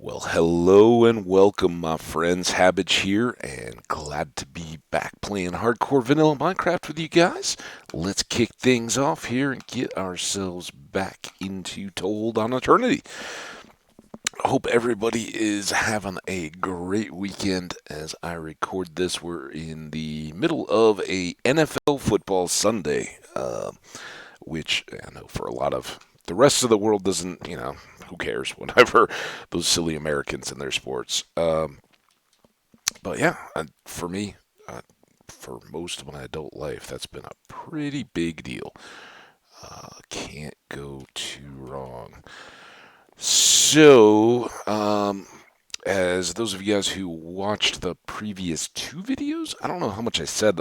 Well, hello and welcome, my friends. Habage here, and glad to be back playing hardcore vanilla Minecraft with you guys. Let's kick things off here and get ourselves back into Told on Eternity. I hope everybody is having a great weekend as I record this. We're in the middle of a NFL football Sunday, which I know for a lot of the rest of the world doesn't, who cares? Whatever, those silly Americans and their sports. But yeah, for me, for most of my adult life, that's been a pretty big deal. Can't go too wrong. So, as those of you guys who watched the previous two videos, I don't know how much I said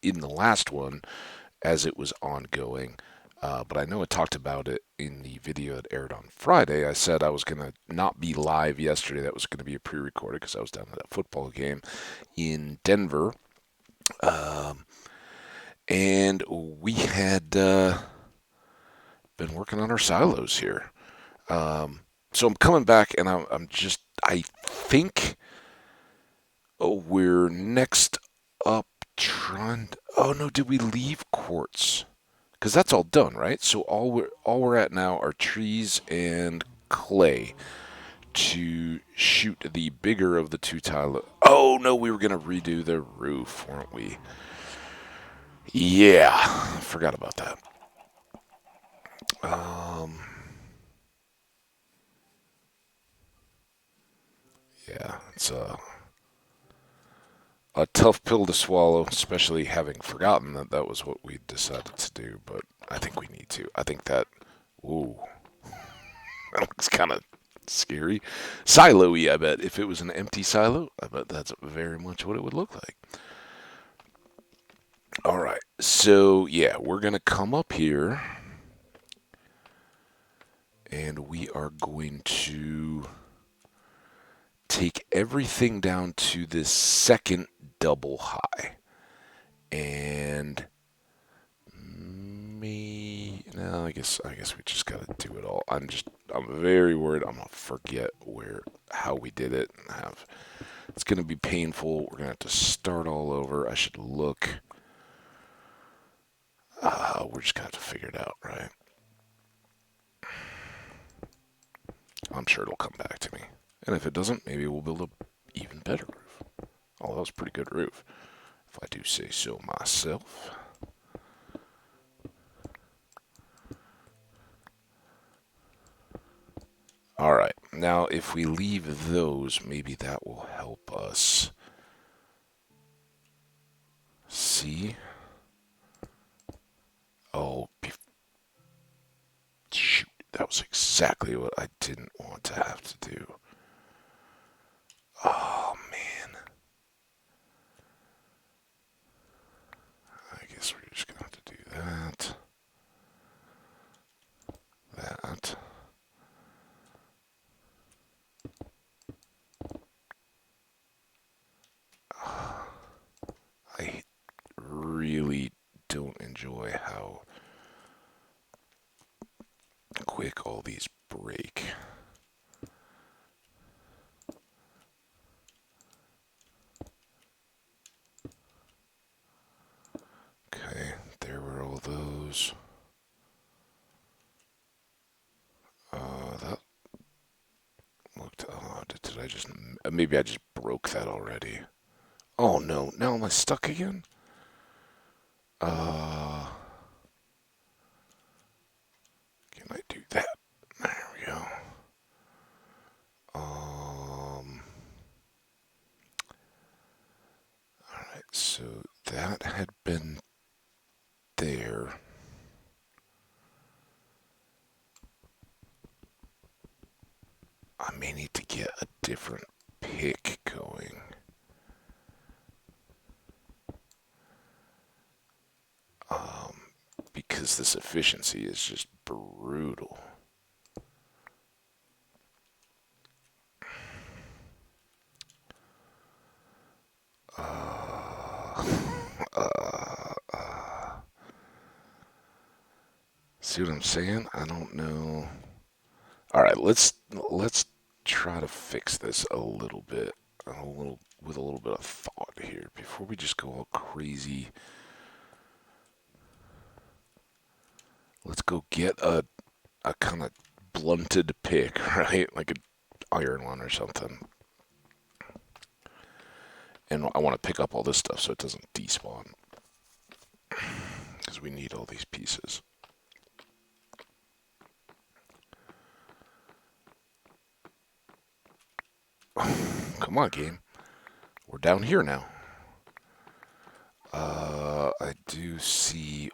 in the last one as it was ongoing, but I know I talked about it in the video that aired on Friday. I said I was going to not be live yesterday. That was going to be a pre-recorded because I was down at a football game in Denver. Um, and we had been working on our silos here. So I'm coming back, and I think, we're next up trying. Oh no, did we leave quartz? Because that's all done, right? So all we're at now are trees and clay to shoot the bigger of the two tile. Oh no, we were gonna redo the roof, weren't we? Yeah, forgot about that. Um, yeah, it's a tough pill to swallow, especially having forgotten that that was what we decided to do. But I think we need to. I think that. Ooh, that looks kind of scary. Silo-y, I bet. If it was an empty silo, I bet that's very much what it would look like. All right. So, yeah, we're going to come up here and we are going to take everything down to this second double high. And me no, I guess we just got to do it all. I'm very worried I'm going to forget where how we did it and have it's going to be painful. We're going to have to start all over. I should look. We're just going to have to figure it out, right? I'm sure it'll come back to me. And if it doesn't, maybe we'll build a even better roof. Oh, that was a pretty good roof, if I do say so myself. All right. Now, if we leave those, maybe that will help us see. Oh, shoot. That was exactly what I didn't want to have to do. Oh, man. I guess we're just going to have to do that. That. I really don't enjoy how quick all these break. Okay, there were all those. That looked odd. Did I just. Maybe I just broke that already. Oh no, now am I stuck again? Uh. Can I do that? There we go. Alright, so that had been there. I may need to get a different pick going. Um, because this efficiency is just brutal. Uh, see what I'm saying? I don't know. All right, let's try to fix this a little bit, with a little bit of thought here before we just go all crazy. Let's go get a kind of blunted pick, right? Like an iron one or something. And I want to pick up all this stuff so it doesn't despawn. Because we need all these pieces. Come on, game. We're down here now. I do see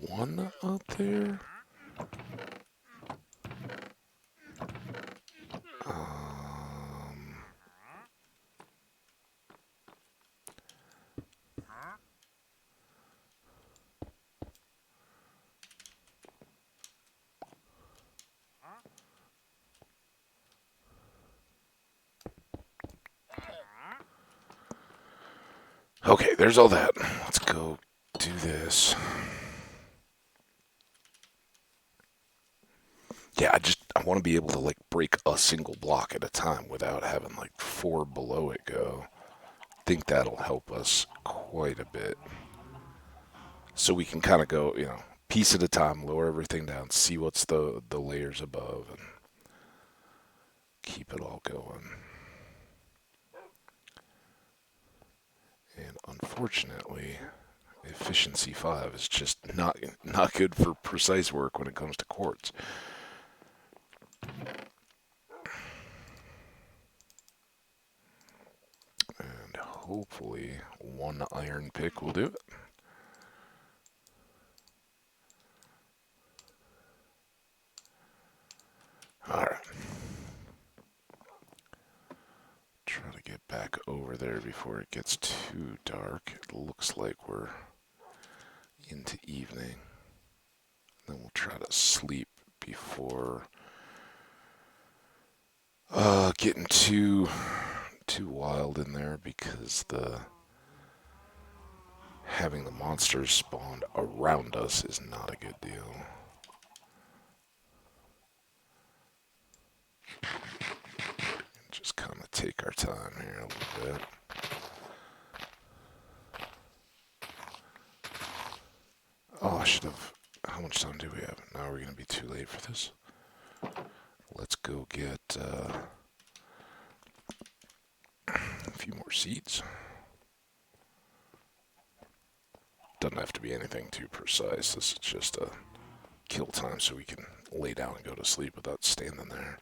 one out there. Um, okay, there's all that. Let's go do this. Yeah, I want to be able to like break a single block at a time without having like four below it go. I think that'll help us quite a bit. So we can kind of go, piece at a time, lower everything down, see what's the layers above, and keep it all going. And unfortunately, efficiency 5 is just not good for precise work when it comes to quartz. And hopefully one iron pick will do it. Alright. Try to get back over there before it gets too dark. It looks like we're into evening. Then we'll try to sleep before getting too wild in there, because having the monsters spawned around us is not a good deal. Just kind of take our time here a little bit. Oh, I should have. How much time do we have? Now we're going to be too late for this. Let's go get a few more seeds. Doesn't have to be anything too precise. This is just a kill time so we can lay down and go to sleep without standing there.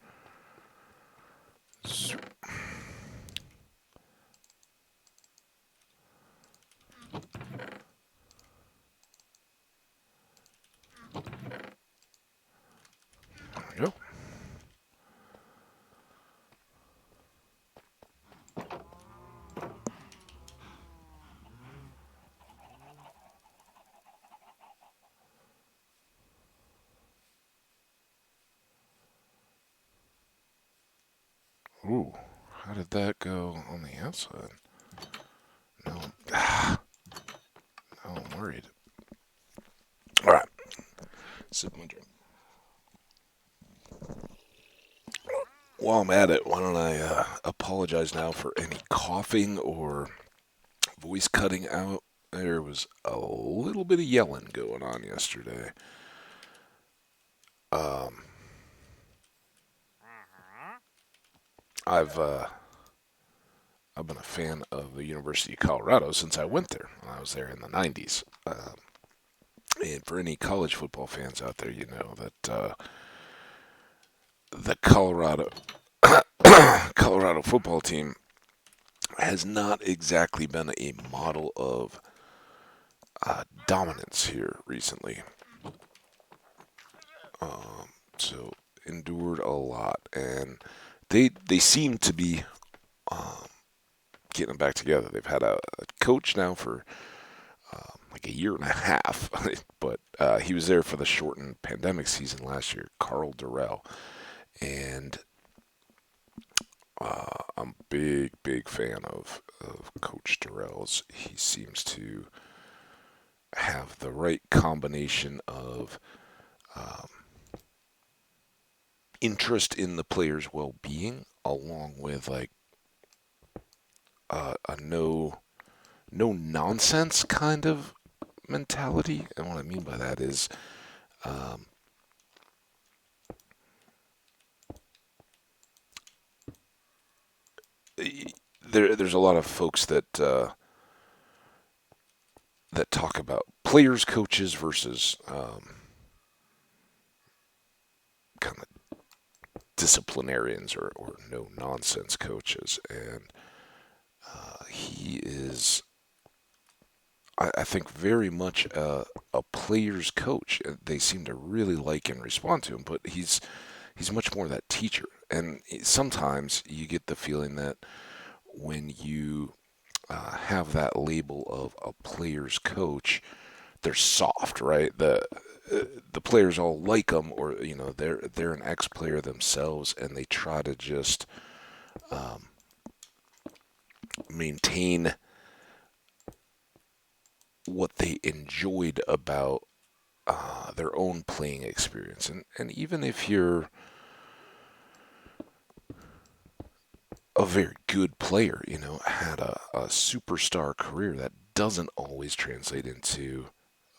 There we go. Ooh, how did that go on the outside? No. Now I'm worried. Alright. Sip my drink. While I'm at it, why don't I apologize now for any coughing or voice cutting out. There was a little bit of yelling going on yesterday. Um, I've been a fan of the University of Colorado since I went there. I was there in the 90s. And for any college football fans out there, you know that the Colorado football team has not exactly been a model of dominance here recently. So endured a lot, and they seem to be um, getting back together. They've had a coach now for like a year and a half, but he was there for the shortened pandemic season last year, Carl Durrell, and I'm a big fan of Coach Durrell's. He seems to have the right combination of um, interest in the player's well-being, along with like a no nonsense kind of mentality. And what I mean by that is, um, there's a lot of folks that talk about players, coaches versus kind of disciplinarians or no nonsense coaches, and he is, I think, very much a player's coach. They seem to really like and respond to him, but he's much more that teacher. And sometimes you get the feeling that when you have that label of a player's coach, they're soft, right? The players all like them, or they're an ex-player themselves, and they try to just um, maintain what they enjoyed about their own playing experience. And even if you're a very good player, had a superstar career, that doesn't always translate into,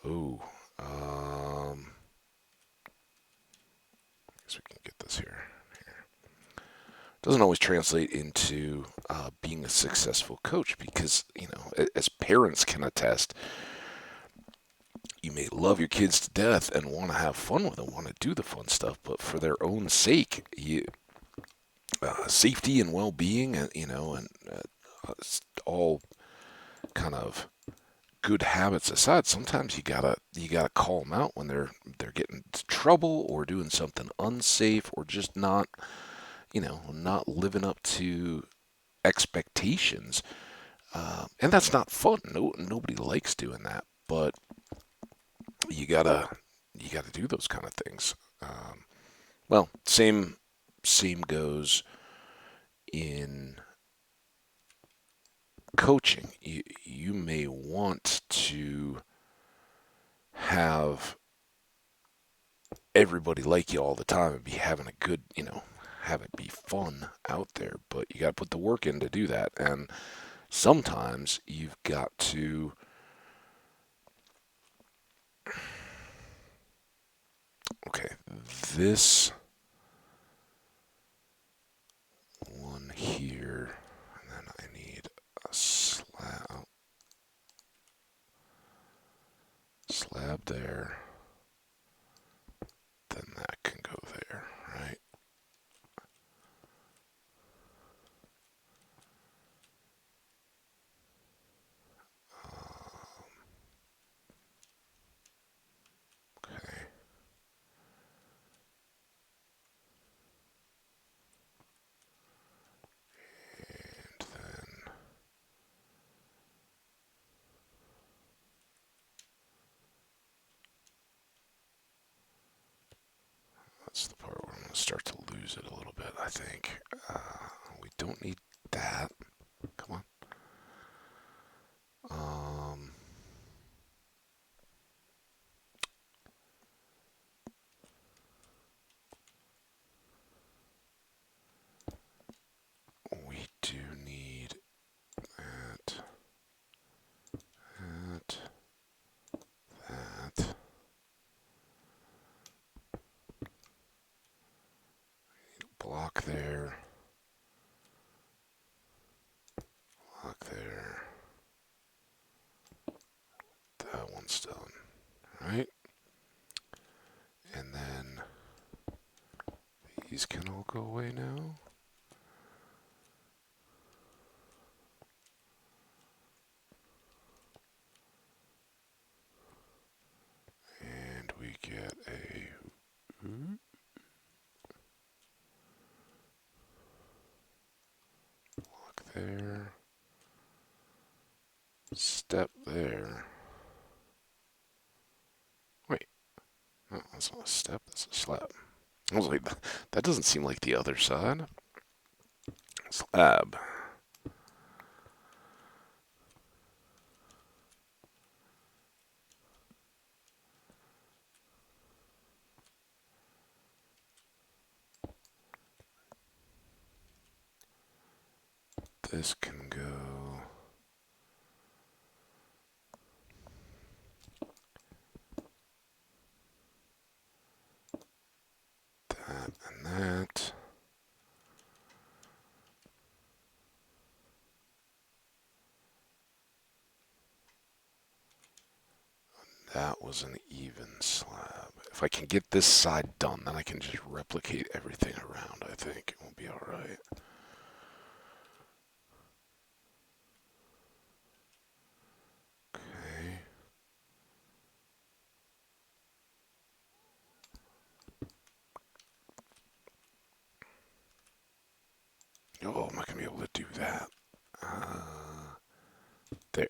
oh, I guess we can get this here. Doesn't always translate into being a successful coach because, as parents can attest, you may love your kids to death and want to have fun with them, want to do the fun stuff, but for their own sake, safety and well-being, and all kind of good habits aside, sometimes you gotta call them out when they're getting into trouble or doing something unsafe or just not living up to expectations. And that's not fun. No, nobody likes doing that, but you gotta you gotta do those kind of things. Well, same goes in coaching. You may want to have everybody like you all the time and be having a good, have it be fun out there, but you got to put the work in to do that. And sometimes you've got to, okay, this one here, and then I need a slab there, then that can go there, right? Okay. And then that's the part where I'm going to start to lose it a little bit, I think. We don't need that. Come on. We do need that, that, that. Block there. Block there. That one's done. Right? And then these can all go away now. And we get a block there. Step there. Wait, no, that's not a step, that's a slab. I was like, that doesn't seem like the other side. Slab. This can go that and that. That was an even slab. If I can get this side done, then I can just replicate everything around. I think it will be all right. Okay. Oh, am I going to be able to do that? There.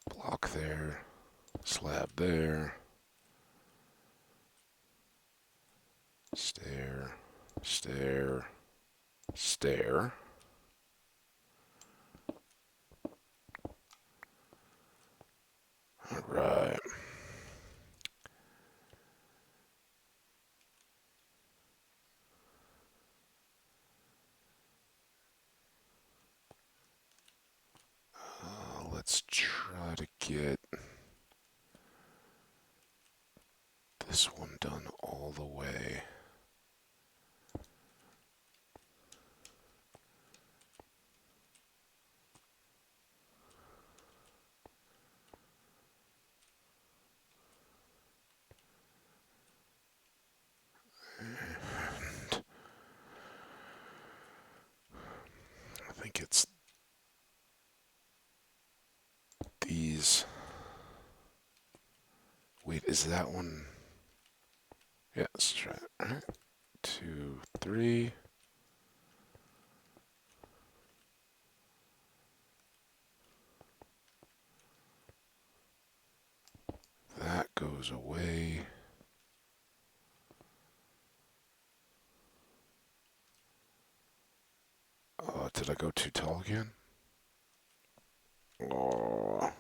Block there. Slab there. Stair. Stair. Stair. All right. Let's try to get this one done all the way. And I think it's these. Wait, is that one? Yeah, let's try it. All right. 2, 3. That goes away. Did I go too tall again? Oh,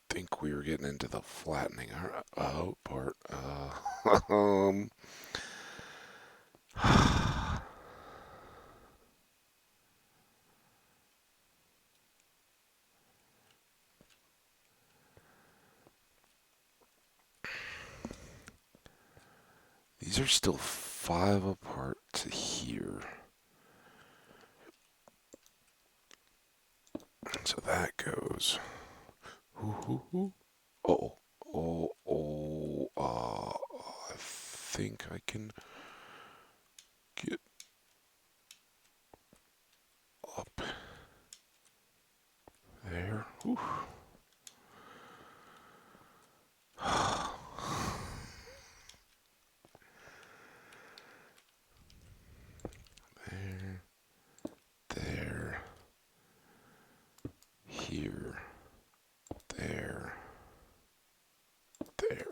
think we were getting into the flattening part. These are still 5 apart to here. So that goes. Oh, I think I can get up there. Whew. There, there, here, there, there.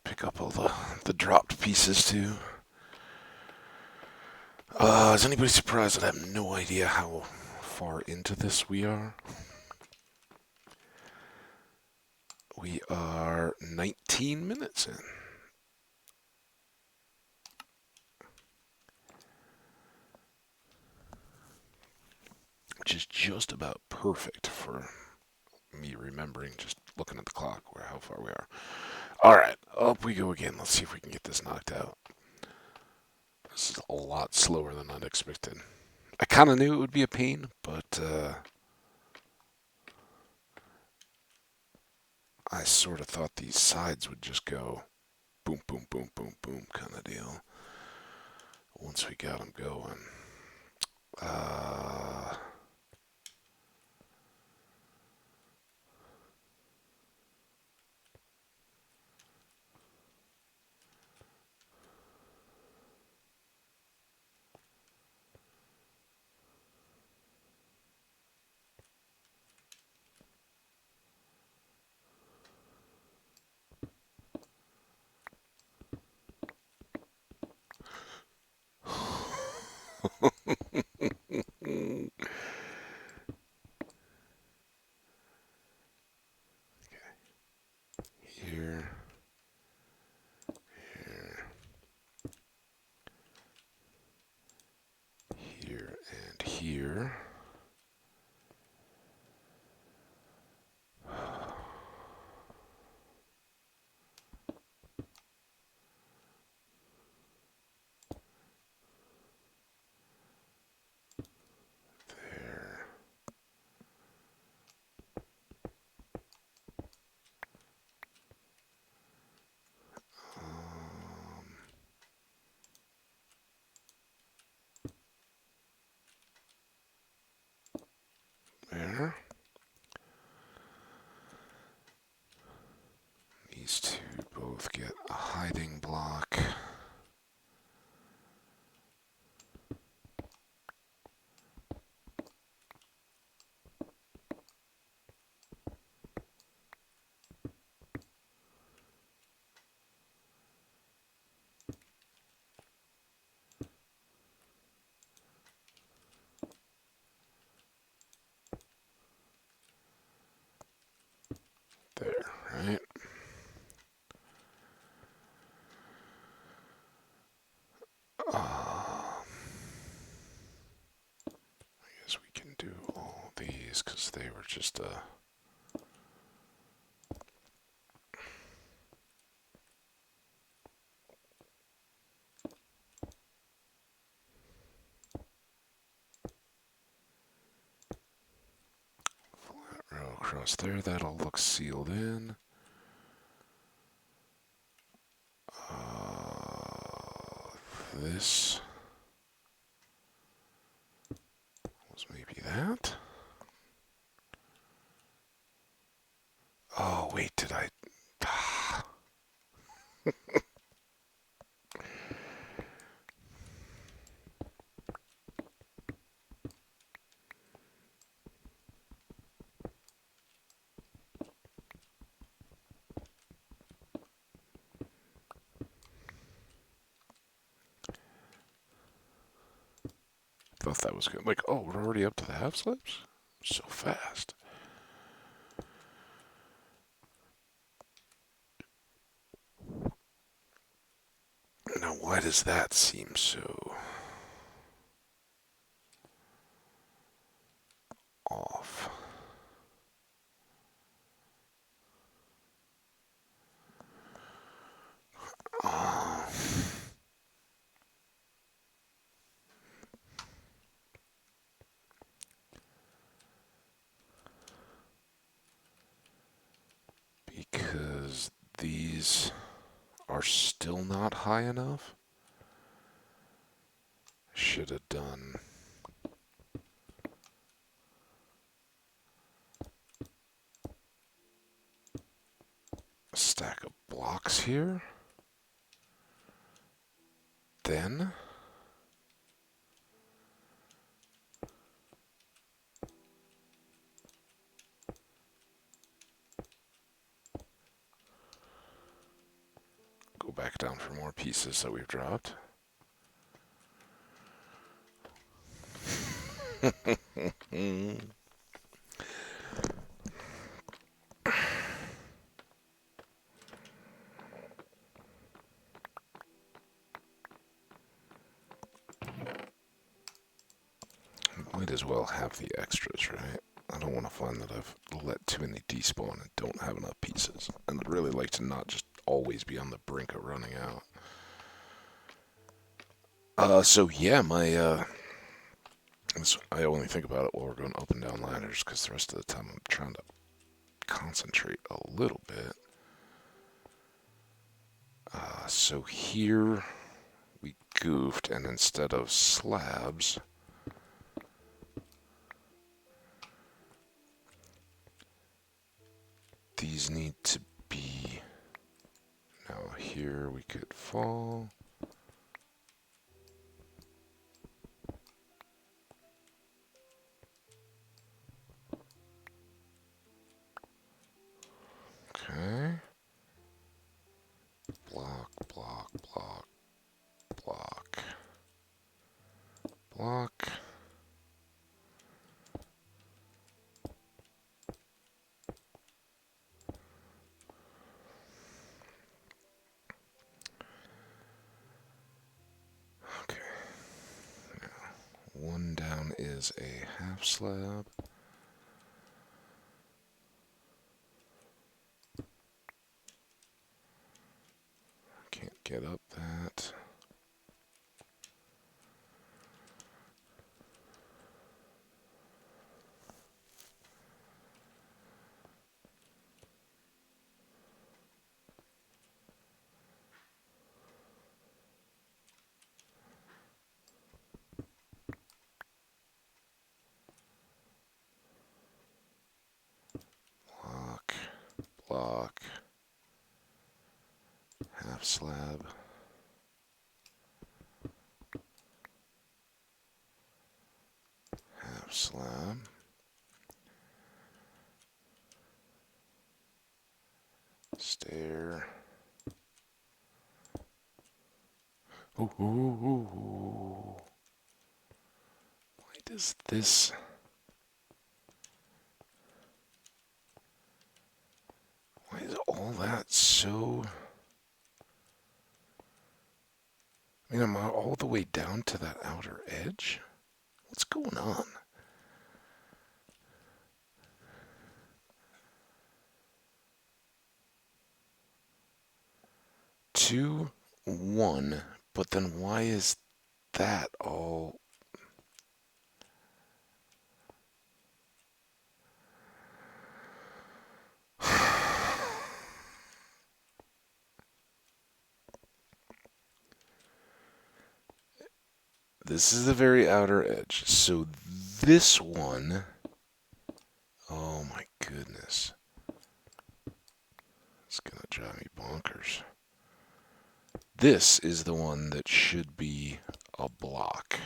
Pick up all the dropped pieces too. Is anybody surprised that I have no idea how far into this we are? We are 19 minutes in. Which is just about perfect for me remembering, just looking at the clock, where how far we are. All right, up we go again. Let's see if we can get this knocked out. This is a lot slower than I'd expected. I kind of knew it would be a pain, but I sort of thought these sides would just go boom, boom, boom, boom, boom kind of deal once we got them going. Uh, Here, here, here, and here. There. There. These two both get a hiding block. There, right? I guess we can do all these because they were just a. Flat row across there. That'll look sealed in. This was maybe that. Oh, wait, did I? Thought that was good. Like, oh, we're already up to the half slips? So fast. Now, why does that seem so off? Oh. Because these are still not high enough. Should have done a stack of blocks here. Then go back down for more pieces that we've dropped. Might as well have the extras, right? I don't want to find that I've let too many despawn and don't have enough pieces. And I'd really like to not just always be on the brink of running out. So yeah, I only think about it while we're going up and down ladders because the rest of the time I'm trying to concentrate a little bit. So here we goofed, and instead of slabs, these need to be. Now here we could fall. Okay. Block, block, block, block, one down is a half slab. Can't get up that. Block, block, half slab. Half slab. Stair. Ooh, ooh, ooh, ooh. Why does this... Why is all that so... I mean, I'm all the way down to that outer edge? What's going on? Two, one, but then why is that all... This is the very outer edge. So this one... Oh my goodness. It's gonna drive me bonkers. This is the one that should be a block.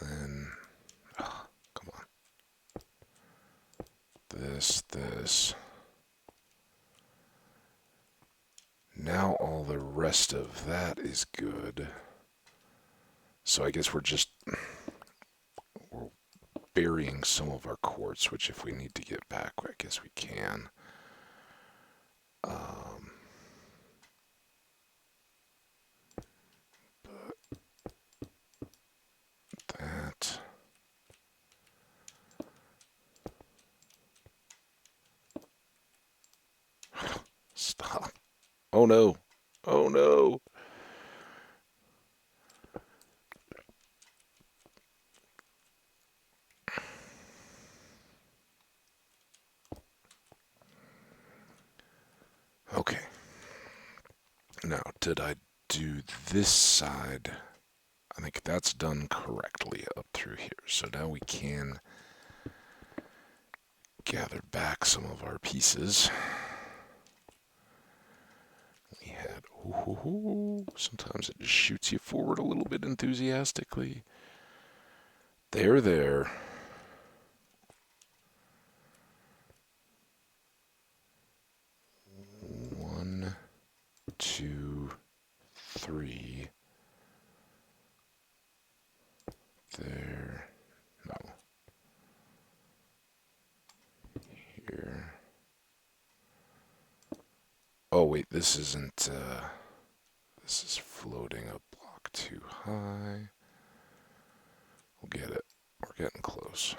Then, oh, come on. This. Now all the rest of that is good. So I guess we're burying some of our quartz, which if we need to get back, I guess we can. But that. Stop. Oh no. Oh no. Okay. Now, did I do this side? I think that's done correctly up through here. So now we can gather back some of our pieces. We had, sometimes it just shoots you forward a little bit enthusiastically. There. One, two, three. There. No. Here. Oh wait, this isn't, this is floating a block too high. We'll get it. We're getting close.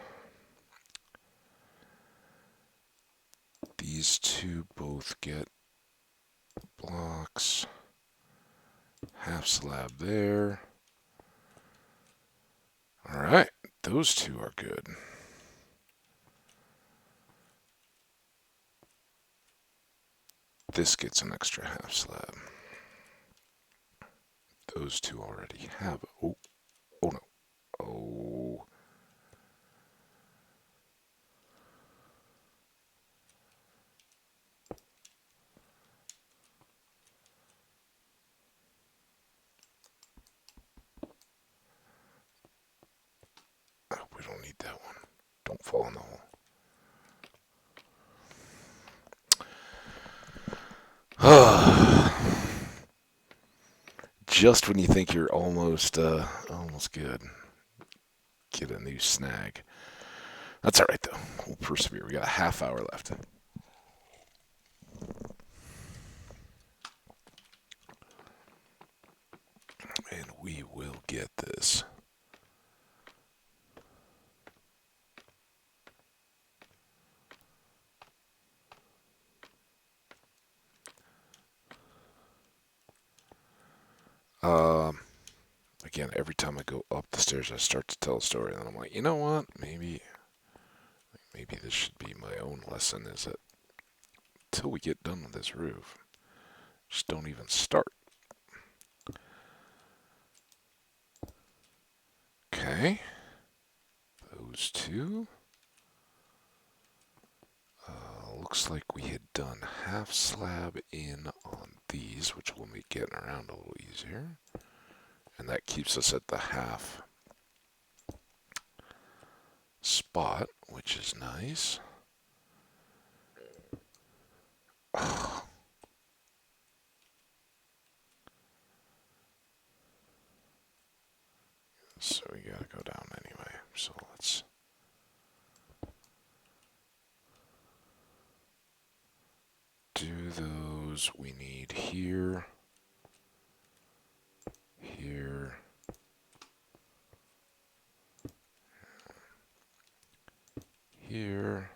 These two both get blocks. Half slab there. Alright, those two are good. This gets an extra half slab. Those two already have. Oh no. Oh. We don't need that one. Don't fall in the hole. Just when you think you're almost good, get a new snag. That's all right though. We'll persevere. We got a half hour left. this. Um, Again, every time I go up the stairs, I start to tell a story, and then I'm like, you know what? Maybe this should be my own lesson. Is that until we get done with this roof, just don't even start. Okay, those two. Looks like we had done half slab in on these, which will make getting around a little easier. And that keeps us at the half spot, which is nice. So we gotta go down anyway. So let's do those. We need here, here, here.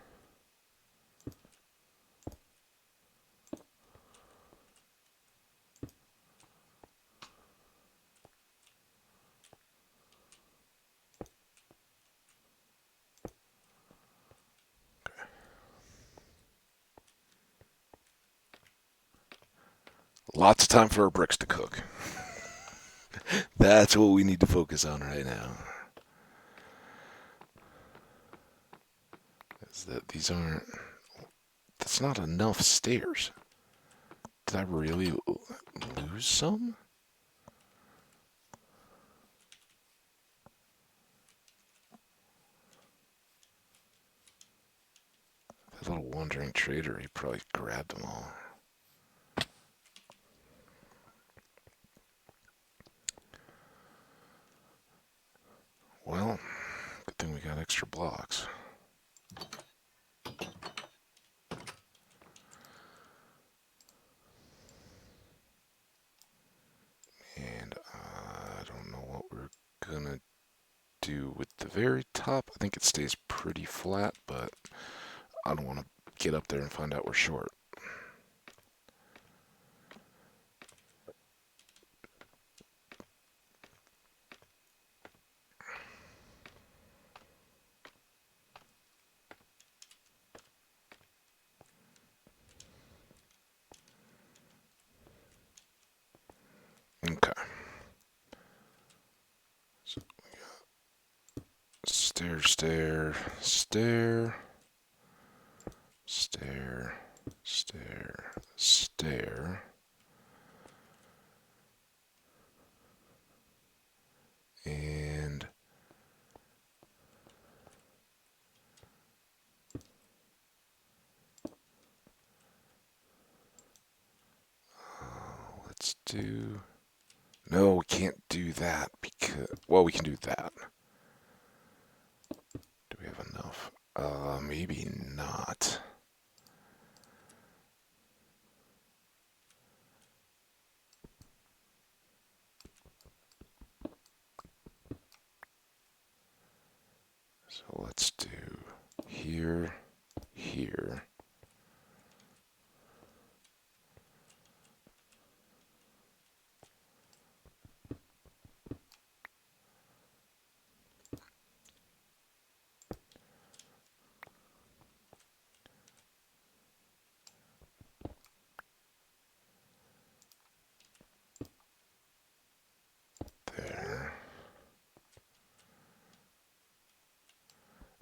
Lots of time for our bricks to cook. That's what we need to focus on right now. Is that these aren't. That's not enough stairs. Did I really lose some? That little wandering trader, he probably grabbed them all. Well, good thing we got extra blocks. And I don't know what we're gonna do with the very top. I think it stays pretty flat, but I don't want to get up there and find out we're short. Okay. So we got stair, stair, stair, stair, stair, stair. And let's do. No, we can't do that because. Well, we can do that. Do we have enough? Maybe not. So let's do here, here. There.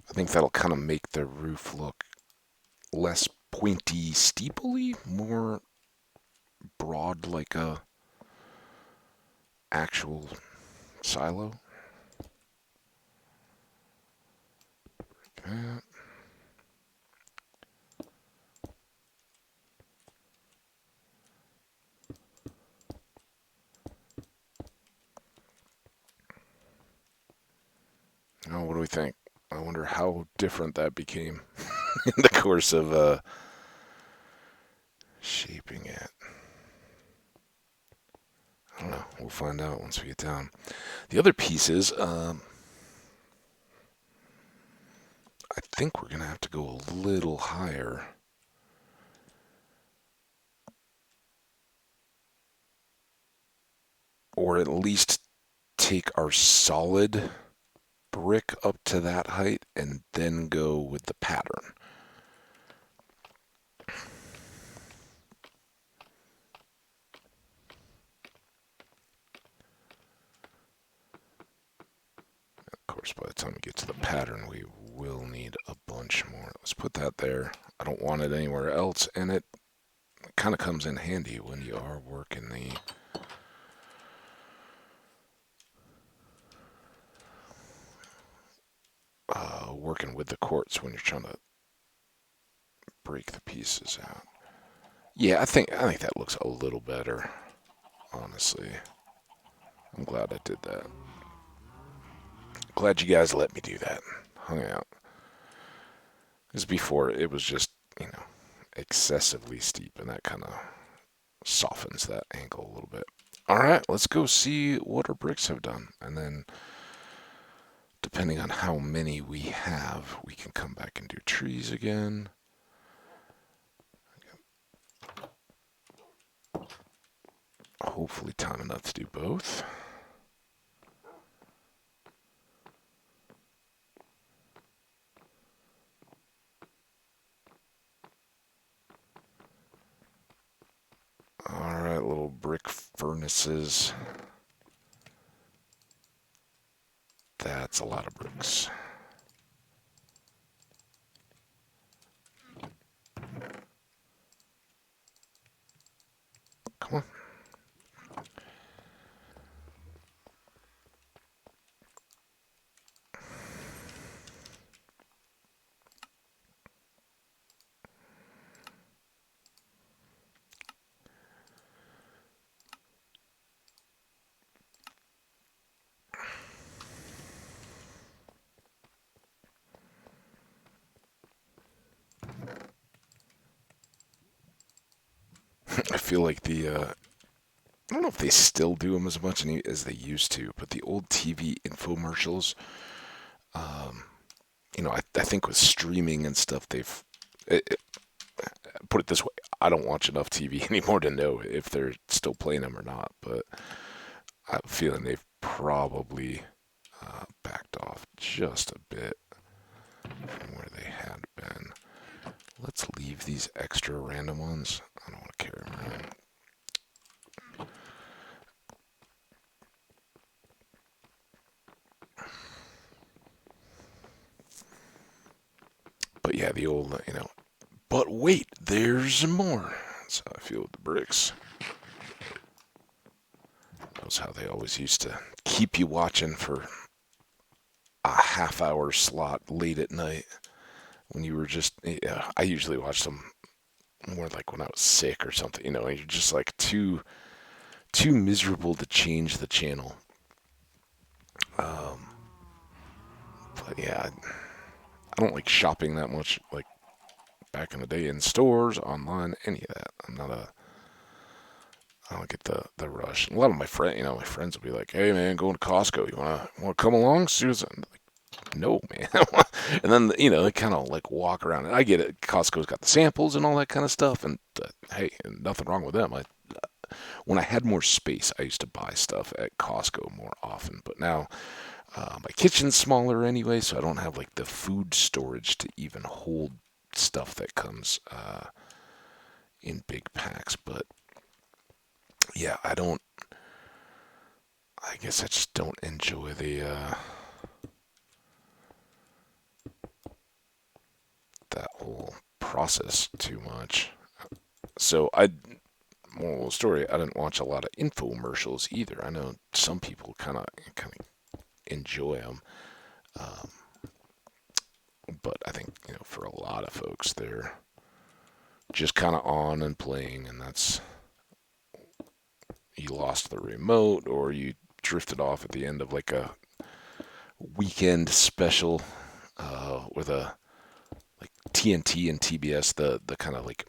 I think that'll kind of make the roof look less pointy, steeply, more broad like a actual silo. Okay. Oh, what do we think? I wonder how different that became in the course of shaping it. I don't know. We'll find out once we get down. The other pieces, I think we're going to have to go a little higher. Or at least take our solid brick up to that height and then go with the pattern. Of course, by the time we get to the pattern, we will need a bunch more. Let's put that there. I don't want it anywhere else, and it kind of comes in handy when you are working working with the quartz when you're trying to break the pieces out. Yeah, I think that looks a little better, honestly. I'm glad I did that. Glad you guys let me do that. Hung out. Because before it was just, excessively steep, and that kind of softens that angle a little bit. All right, let's go see what our bricks have done, and then depending on how many we have, we can come back and do trees again. Hopefully time enough to do both. All right, little brick furnaces. That's a lot of bricks. Come on. I feel like I don't know if they still do them as much as they used to, but the old TV infomercials, um, I think with streaming and stuff, put it this way, I don't watch enough TV anymore to know if they're still playing them or not, but I'm feeling they've probably backed off just a bit from where they had been. Let's leave these extra random ones. I don't want to carry them around. But yeah, the old, but wait, there's more. That's how I feel with the bricks. That's how they always used to keep you watching for a half-hour slot late at night when you were just. Yeah, I usually watched them more like when I was sick or something. And you're just like too miserable to change the channel. Um, but yeah, I don't like shopping that much. Like back in the day in stores, online, any of that. I don't get the rush. And a lot of my friends will be like, "Hey man, going to Costco. You wanna come along, Susan?" I'm like, no man. And then they kind of like walk around. And I get it. Costco's got the samples and all that kind of stuff. And hey, nothing wrong with them. When I had more space, I used to buy stuff at Costco more often. But now my kitchen's smaller anyway, so I don't have like the food storage to even hold stuff that comes in big packs. But yeah, I guess I just don't enjoy that whole process too much. So moral of the story, I didn't watch a lot of infomercials either. I know some people kind of enjoy them, um, but I think for a lot of folks, they're just kind of on and playing, and that's you lost the remote or you drifted off at the end of like a weekend special with a like TNT and TBS, the kind of like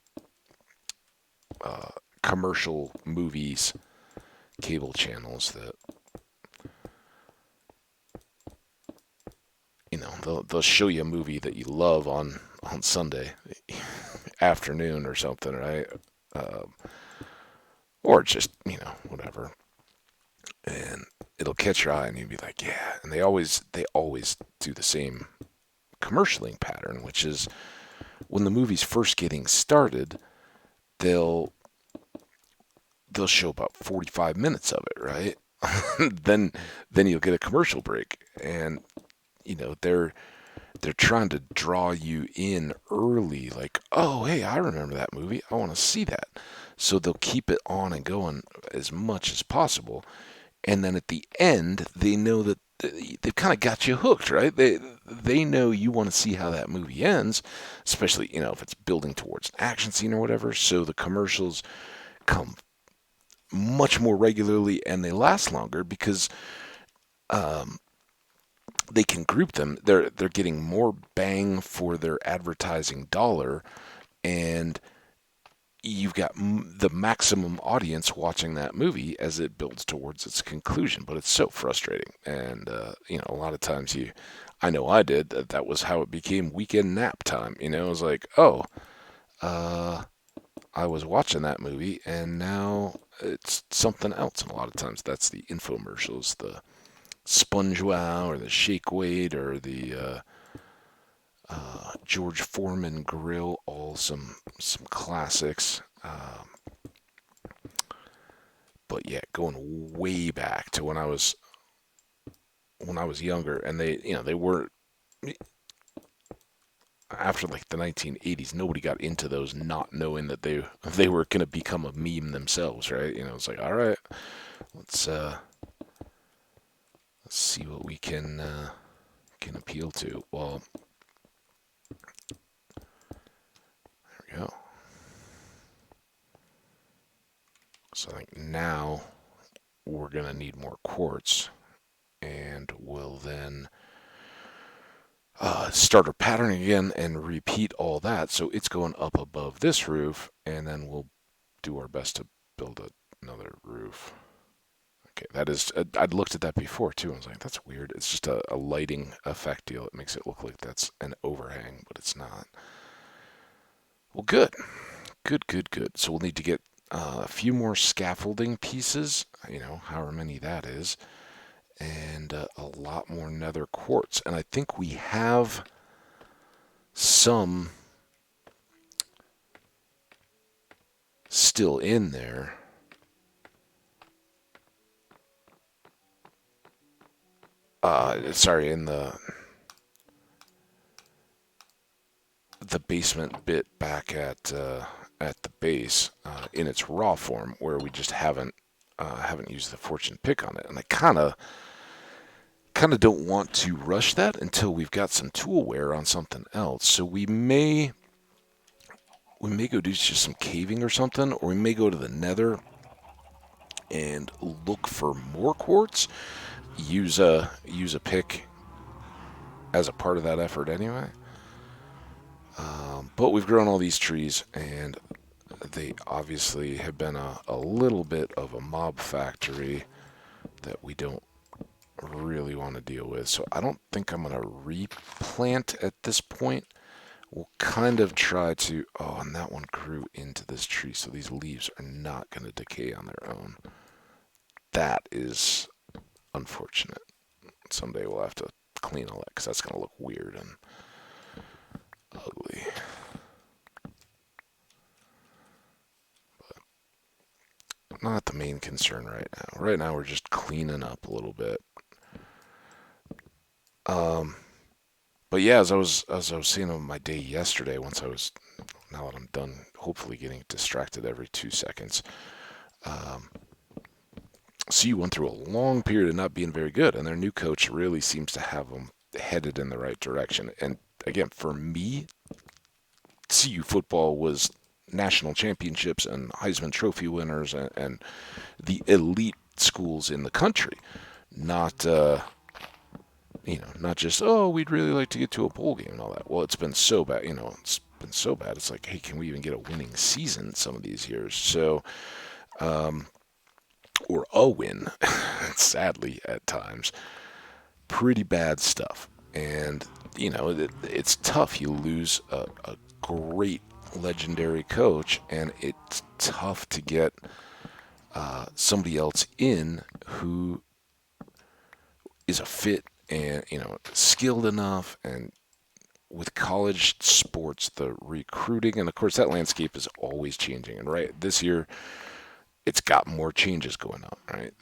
uh, commercial movies cable channels that, they'll show you a movie that you love on Sunday afternoon or something, right? Um, or just, whatever. And it'll catch your eye and you'll be like, yeah. And they always do the same commercialing pattern, which is when the movie's first getting started, they'll they'll show about 45 minutes of it, right? then then you'll get a commercial break, and they're trying to draw you in early, like, oh, hey, I remember that movie, I want to see that. So they'll keep it on and going as much as possible, and then at the end they know that they've kind of got you hooked, right? They know you want to see how that movie ends, especially if it's building towards an action scene or whatever. So the commercials come much more regularly and they last longer because um, they can group them. They're getting more bang for their advertising dollar, and you've got the maximum audience watching that movie as it builds towards its conclusion. But it's so frustrating, and a lot of times I know I did that was how it became weekend nap time. It was like, oh, uh, I was watching that movie, and now it's something else. And a lot of times that's the infomercials, the Sponge Wow or the Shake Weight or the George Foreman Grill, all some classics. But yeah, going way back to when I was younger, and they were after like the 1980s. Nobody got into those not knowing that they were going to become a meme themselves, right? It's like, all right, let's let's see what we can appeal to. Well, there we go. So I think now we're going to need more quartz, and we'll then start our pattern again and repeat all that. So it's going up above this roof, and then we'll do our best to build another roof. Okay, that is, I'd looked at that before too. I was like, that's weird. It's just a lighting effect deal. It makes it look like that's an overhang, but it's not. Well, good. Good, good, good. So we'll need to get a few more scaffolding pieces, however many that is, and a lot more nether quartz. And I think we have some still in there. Sorry, in the basement bit back at the base in its raw form, where we just haven't used the fortune pick on it, and I kind of don't want to rush that until we've got some tool wear on something else. So we may go do just some caving or something, or we may go to the nether and look for more quartz. Use a pick as a part of that effort anyway. But we've grown all these trees, and they obviously have been a little bit of a mob factory that we don't really want to deal with. So I don't think I'm going to replant at this point. We'll kind of try to. Oh, and that one grew into this tree, so these leaves are not going to decay on their own. That is unfortunate. Someday we'll have to clean all that because that's going to look weird and ugly. Not the main concern right now. Right now we're just cleaning up a little bit. Um, but yeah, as I was seeing on my day yesterday, now that I'm done, hopefully getting distracted every 2 seconds. Um, CU went through a long period of not being very good, and their new coach really seems to have them headed in the right direction. And again, for me, CU football was national championships and Heisman Trophy winners and the elite schools in the country, not not just, oh, we'd really like to get to a bowl game and all that. Well, it's been so bad, it's been so bad. It's like, hey, can we even get a winning season some of these years? So or a win, sadly at times. Pretty bad stuff. And, it's tough. You lose a great legendary coach, and it's tough to get somebody else in who is a fit and, skilled enough. And with college sports, the recruiting, and of course, that landscape is always changing. And right this year, it's got more changes going on, right?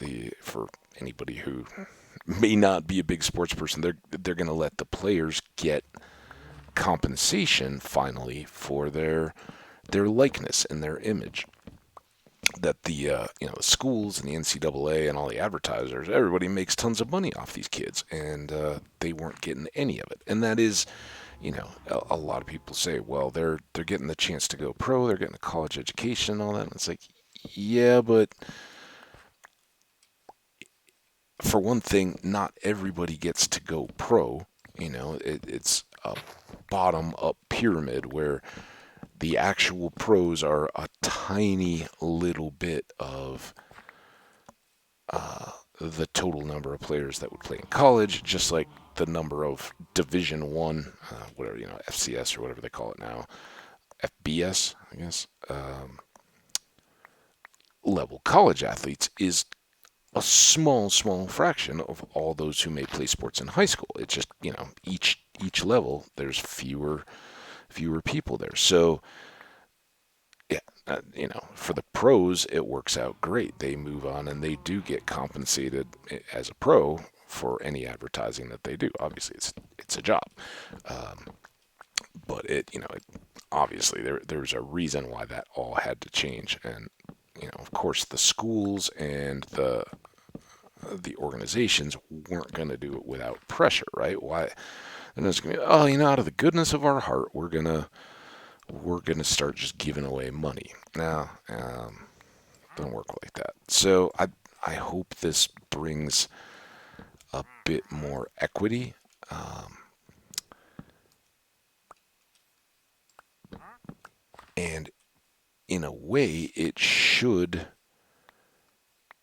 For anybody who may not be a big sports person, they're going to let the players get compensation finally for their likeness and their image. That the schools and the NCAA and all the advertisers, everybody makes tons of money off these kids, and they weren't getting any of it. And that is, a lot of people say, well, they're getting the chance to go pro, they're getting a college education and all that. And it's like, yeah, but for one thing, not everybody gets to go pro. It's a bottom up pyramid where the actual pros are a tiny little bit of the total number of players that would play in college, just like the number of Division One, whatever FCS or whatever they call it now, FBS, I guess, level college athletes is a small fraction of all those who may play sports in high school. It's just each level there's fewer people there. So yeah, for the pros it works out great. They move on and they do get compensated as a pro for any advertising that they do. Obviously, it's a job, but obviously there's a reason why that all had to change. And of course the schools and the organizations weren't going to do it without pressure, right? Why? They're just going to be, oh, out of the goodness of our heart, we're gonna start just giving away money. Now, don't work like that. So I hope this brings a bit more equity. Um, and in a way, it should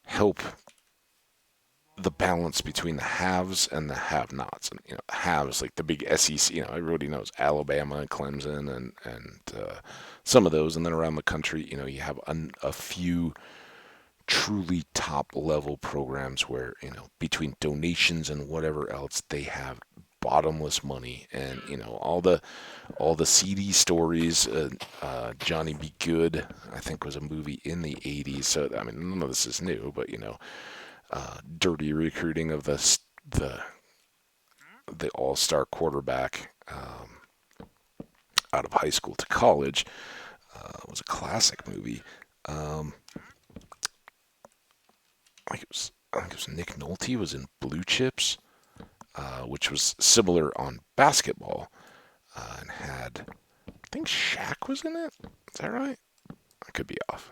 help the balance between the haves and the have-nots. And haves like the big SEC. Everybody knows Alabama and Clemson and some of those, and then around the country, you have a few truly top level programs where between donations and whatever else they have bottomless money. And all the CD stories. Johnny Be Good, I think, was a movie in the '80s. So I mean, none of this is new, but dirty recruiting of the all-star quarterback out of high school to college was a classic movie. Um, I think it was Nick Nolte was in Blue Chips, which was similar on basketball, and had, I think Shaq was in it. Is that right? I could be off.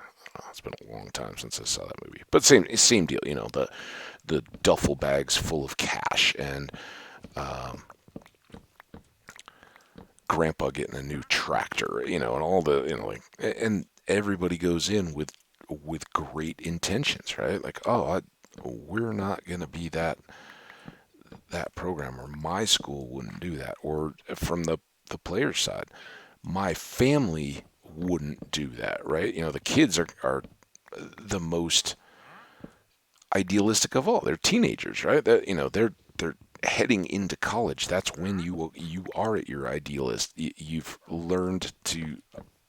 It's been a long time since I saw that movie, but same deal. The duffel bags full of cash and um, grandpa getting a new tractor, and all the like, and everybody goes in with great intentions, right? Like, oh, we're not gonna be that program, or my school wouldn't do that, or from the player's side, my family wouldn't do that, right? The kids are the most idealistic of all. They're teenagers, right? That they're heading into college. That's when you are at your idealist. You've learned to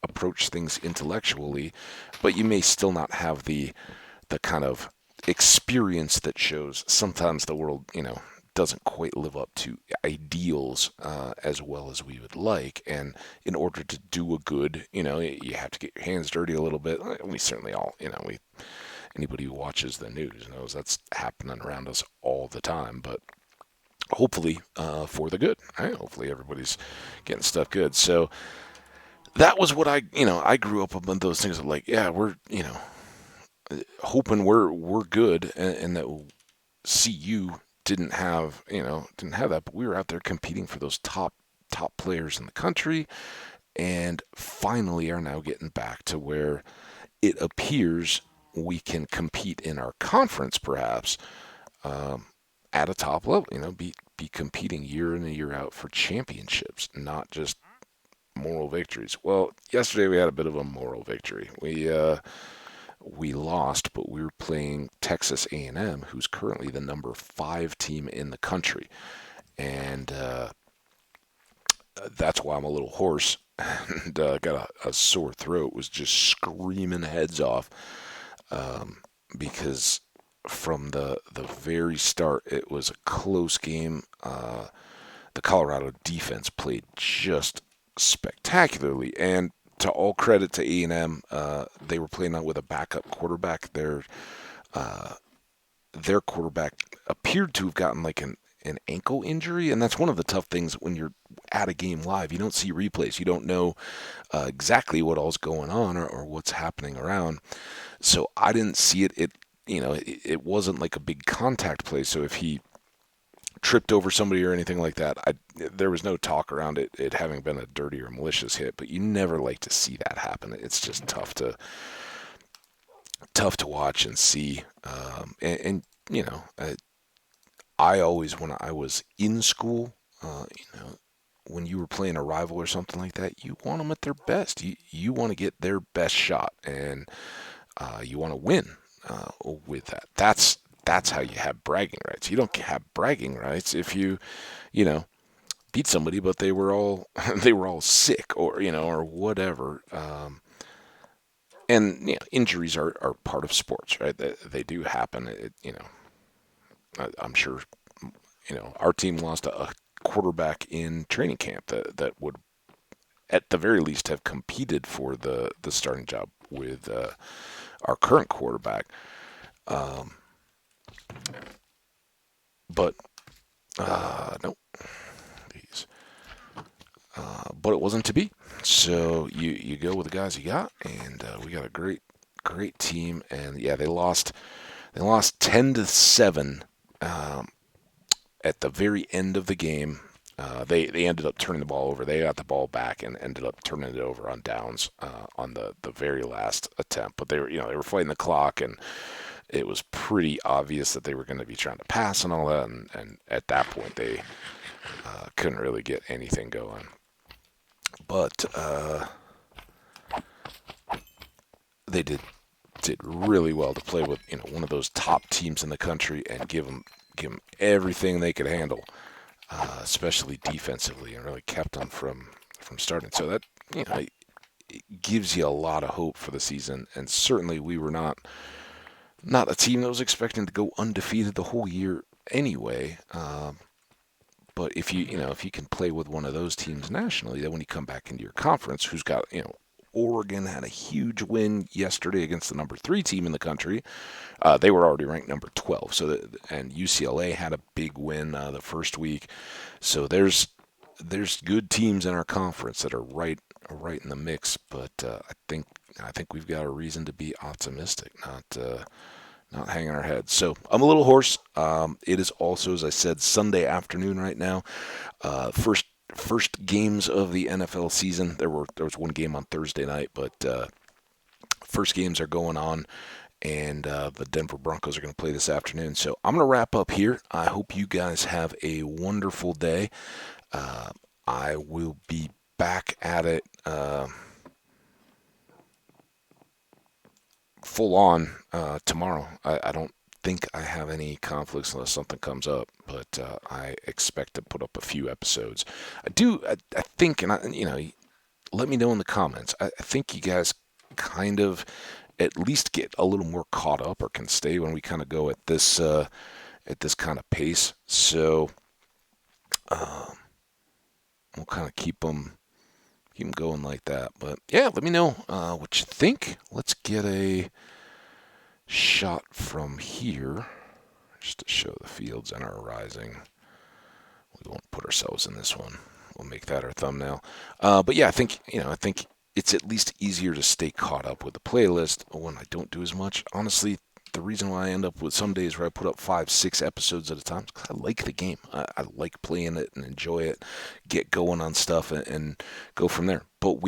approach things intellectually, but you may still not have the kind of experience that shows sometimes the world, doesn't quite live up to ideals as well as we would like. And in order to do a good, you have to get your hands dirty a little bit. We certainly all, anybody who watches the news knows that's happening around us all the time. But hopefully for the good, right? Hopefully everybody's getting stuff good. So that was what I grew up among those things of like, yeah, we're, hoping we're good, and that CU didn't have that, but we were out there competing for those top players in the country, and finally are now getting back to where it appears we can compete in our conference, perhaps, um, at a top level. Be competing year in and year out for championships, not just moral victories. Well, yesterday we had a bit of a moral victory. We lost, but we were playing Texas A&M, who's currently the number 5 team in the country, and that's why I'm a little hoarse and got a sore throat. Was just screaming heads off, because from the very start it was a close game. The Colorado defense played just spectacularly, and to all credit to A&M, they were playing out with a backup quarterback. Their quarterback appeared to have gotten like an ankle injury, and that's one of the tough things when you're at a game live. You don't see replays. You don't know exactly what all's going on, or what's happening around. So I didn't see it. It wasn't like a big contact play. So if he tripped over somebody or anything like that, there was no talk around it having been a dirty or malicious hit. But you never like to see that happen. It's just tough to watch and see. And I always, when I was in school, when you were playing a rival or something like that, you want them at their best. You want to get their best shot, and you want to win with that. That's how you have bragging rights. You don't have bragging rights if you know, beat somebody, but they were all they were all sick, or whatever. And injuries are part of sports, right? They do happen. I'm sure. Our team lost a quarterback in training camp that would, at the very least, have competed for the starting job with our current quarterback. Um, but no, these. But it wasn't to be. So you go with the guys you got, and we got a great team. And yeah, they lost 10-7 at the very end of the game. They ended up turning the ball over. They got the ball back and ended up turning it over on downs on the very last attempt. But they were fighting the clock, and it was pretty obvious that they were going to be trying to pass and all that. And at that point, they couldn't really get anything going. But they did really well to play with one of those top teams in the country and give them everything they could handle, especially defensively, and really kept them from starting. So that it gives you a lot of hope for the season. And certainly we were not a team that was expecting to go undefeated the whole year anyway. But if you can play with one of those teams nationally, then when you come back into your conference, who's got Oregon had a huge win yesterday against the number 3 team in the country. They were already ranked number 12. And UCLA had a big win the first week. So there's good teams in our conference that are right in the mix. But I think we've got a reason to be optimistic, not hanging our heads. So I'm a little hoarse. It is also, as I said, Sunday afternoon right now. First games of the NFL season. There was one game on Thursday night, but first games are going on, and the Denver Broncos are going to play this afternoon. So I'm going to wrap up here. I hope you guys have a wonderful day. I will be back at it full on tomorrow. I don't think I have any conflicts unless something comes up, but I expect to put up a few episodes. I think, and let me know in the comments. I think you guys kind of at least get a little more caught up, or can stay when we kind of go at this kind of pace. So we'll kind of keep them going like that. But yeah, let me know what you think. Let's get a shot from here just to show the fields and our rising. We won't put ourselves in this one. We'll make that our thumbnail. But yeah, I think it's at least easier to stay caught up with the playlist when I don't do as much. Honestly, the reason why I end up with some days where I put up 5-6 episodes at a time is because I like the game. I like playing it and enjoy it, get going on stuff, and go from there. But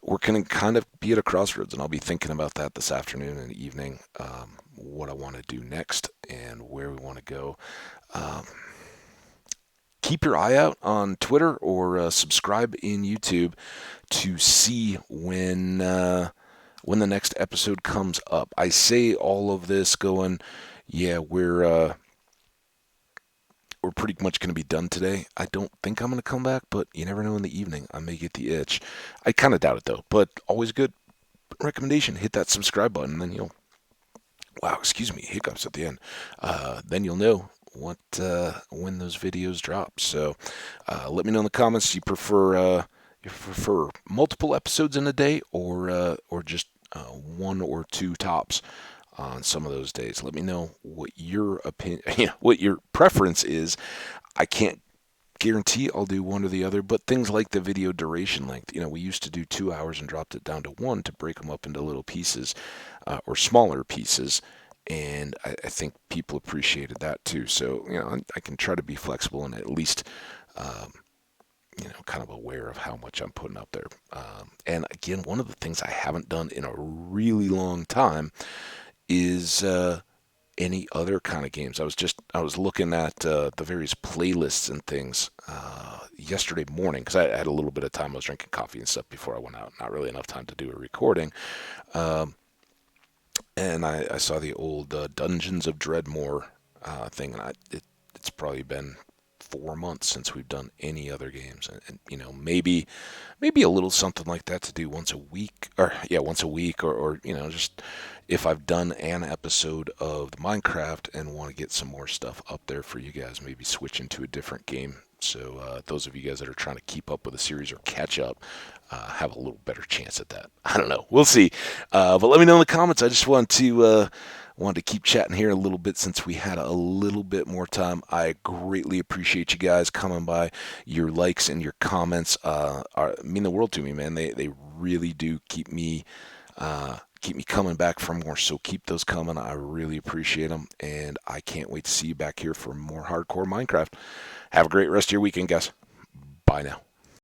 we're going to kind of be at a crossroads, and I'll be thinking about that this afternoon and evening, what I want to do next and where we want to go. Um, Keep your eye out on Twitter or subscribe in YouTube to see when the next episode comes up. I say all of this going, yeah, we're pretty much going to be done today. I don't think I'm going to come back, but you never know. In the evening, I may get the itch. I kind of doubt it though, but always good recommendation. Hit that subscribe button, and then you'll, wow, excuse me, hiccups at the end. Then you'll know what when those videos drop. So let me know in the comments. You prefer multiple episodes in a day, or just one or two tops on some of those days. Let me know what your opinion, what your preference is. I can't guarantee I'll do one or the other, but things like the video duration length. We used to do 2 hours and dropped it down to one to break them up into little pieces or smaller pieces. And I think people appreciated that too. So, I can try to be flexible and at least, um, kind of aware of how much I'm putting up there. And again, one of the things I haven't done in a really long time is any other kind of games. I was looking at the various playlists and things yesterday morning because I had a little bit of time. I was drinking coffee and stuff before I went out. Not really enough time to do a recording. Um, and I saw the old Dungeons of Dreadmore thing, and it's probably been 4 months since we've done any other games, and maybe a little something like that to do once a week, or yeah, once a week, or just if I've done an episode of the Minecraft and want to get some more stuff up there for you guys, maybe switch into a different game. So those of you guys that are trying to keep up with the series or catch up have a little better chance at that. I don't know. We'll see. But let me know in the comments. I just wanted to keep chatting here a little bit since we had a little bit more time. I greatly appreciate you guys coming by. Your likes and your comments mean the world to me, man. They really do keep me coming back for more. So keep those coming. I really appreciate them, and I can't wait to see you back here for more hardcore Minecraft. Have a great rest of your weekend, guys. Bye now.